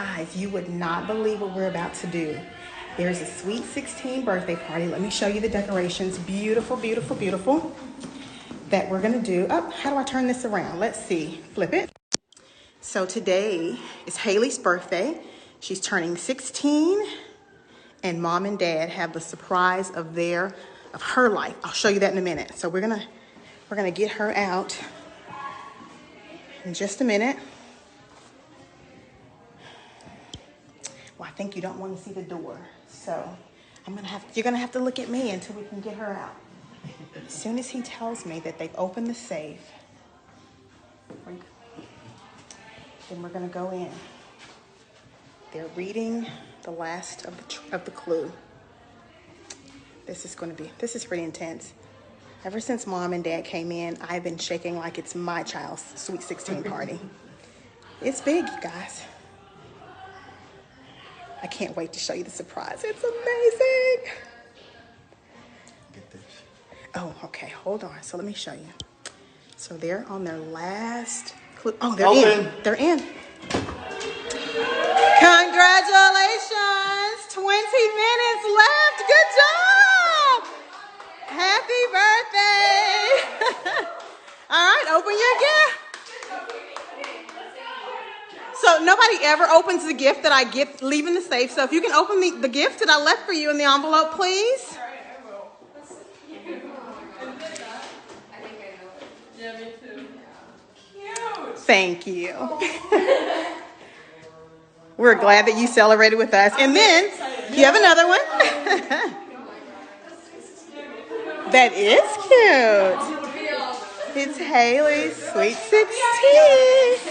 Guys, you would not believe what we're about to do. There's a sweet 16 birthday party. Let me show you the decorations. Beautiful, beautiful, beautiful. That we're gonna do. Oh, how do I turn this around? Let's see. Flip it. So today is Haley's birthday. She's turning 16, and mom and dad have the surprise of her life. I'll show you that in a minute. So we're gonna get her out in just a minute. Well, I think you don't want to see the door, so you're gonna have to look at me until we can get her out. As soon as he tells me that they've opened the safe, then we're gonna go in. They're reading the last of the clue. This is pretty intense. Ever since mom and dad came in, I've been shaking like it's my child's sweet 16 party. It's big, you guys. I can't wait to show you the surprise. It's amazing. Get this. Oh, okay, hold on. So let me show you. So they're on their last clue. Oh, they're in. They're in. Congratulations. 20 minutes left. Good job. Happy birthday. All right, open your gift. So nobody ever opens the gift that I leave in the safe. So if you can open the gift that I left for you in the envelope, please. All right, I will. I think I know it. Yeah, me too. Cute. Thank you. We're glad that you celebrated with us. And then you have another one. That is cute. It's Haley's Sweet 16.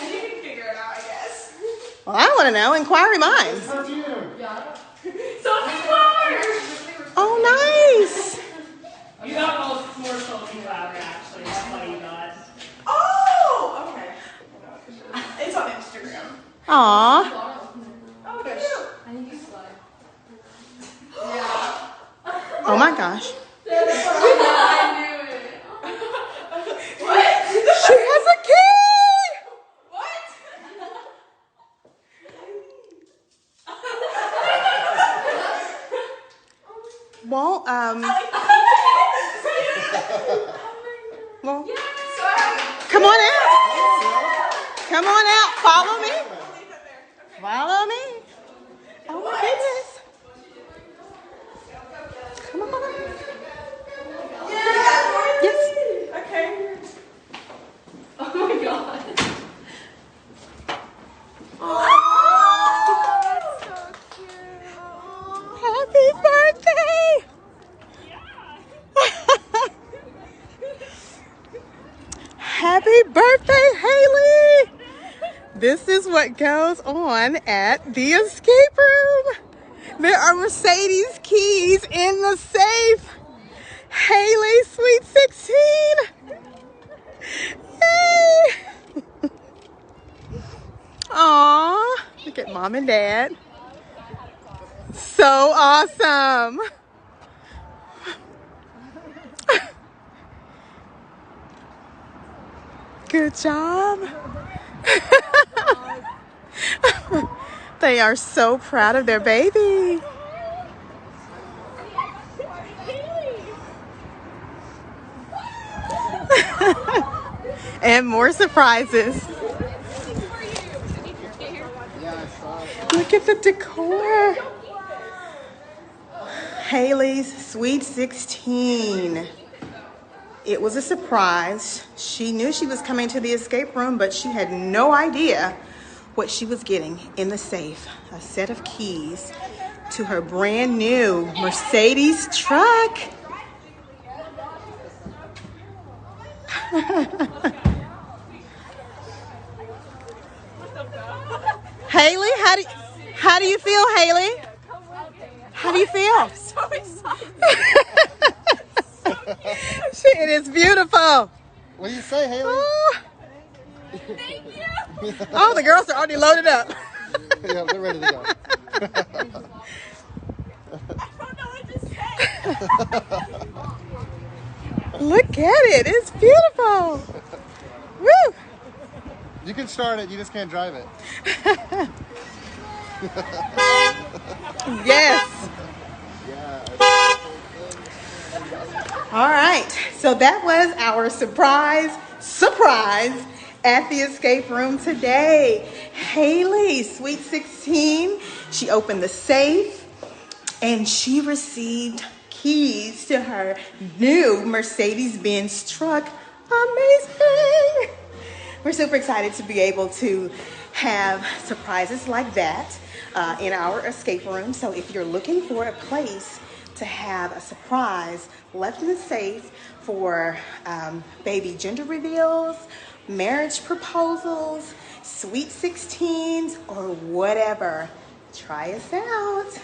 Well, I want to know. Inquiry minds. Oh, nice. You got most more salty flour, actually. That's what you got. Oh, okay. It's on Instagram. Aw. Oh, cute. I think you slide. Oh my gosh. I knew it. What? She has a key. Well, well, come on out. Come on out. Follow me. Follow me. Oh my goodness. Come on. Yes. Okay. Oh my god. Happy birthday! Happy birthday, Haley! This is what goes on at the escape room. There are Mercedes keys in the safe. Haley, Sweet 16. Yay! Aw, look at mom and dad. So awesome. Good job. They are so proud of their baby. And more surprises. Look at the decor. Haley's Sweet 16. It was a surprise. She knew she was coming to the escape room, but she had no idea what she was getting in the safe. A set of keys to her brand new Mercedes truck. Haley, how do you feel, Haley? How do you feel? So excited. It is beautiful. What do you say, Haley? Oh, Thank you. oh, the girls are already loaded up. Yeah, they're ready to go. I don't know what to say. Look at it. It's beautiful. Woo. You can start it, you just can't drive it. Yes. All right. So that was our surprise at the escape room today. Haley, Sweet 16, she opened the safe and she received keys to her new Mercedes-Benz truck. Amazing. We're super excited to be able to have surprises like that in our escape room. So if you're looking for a place to have a surprise left in the safe for baby gender reveals, marriage proposals, sweet 16s, or whatever, try us out.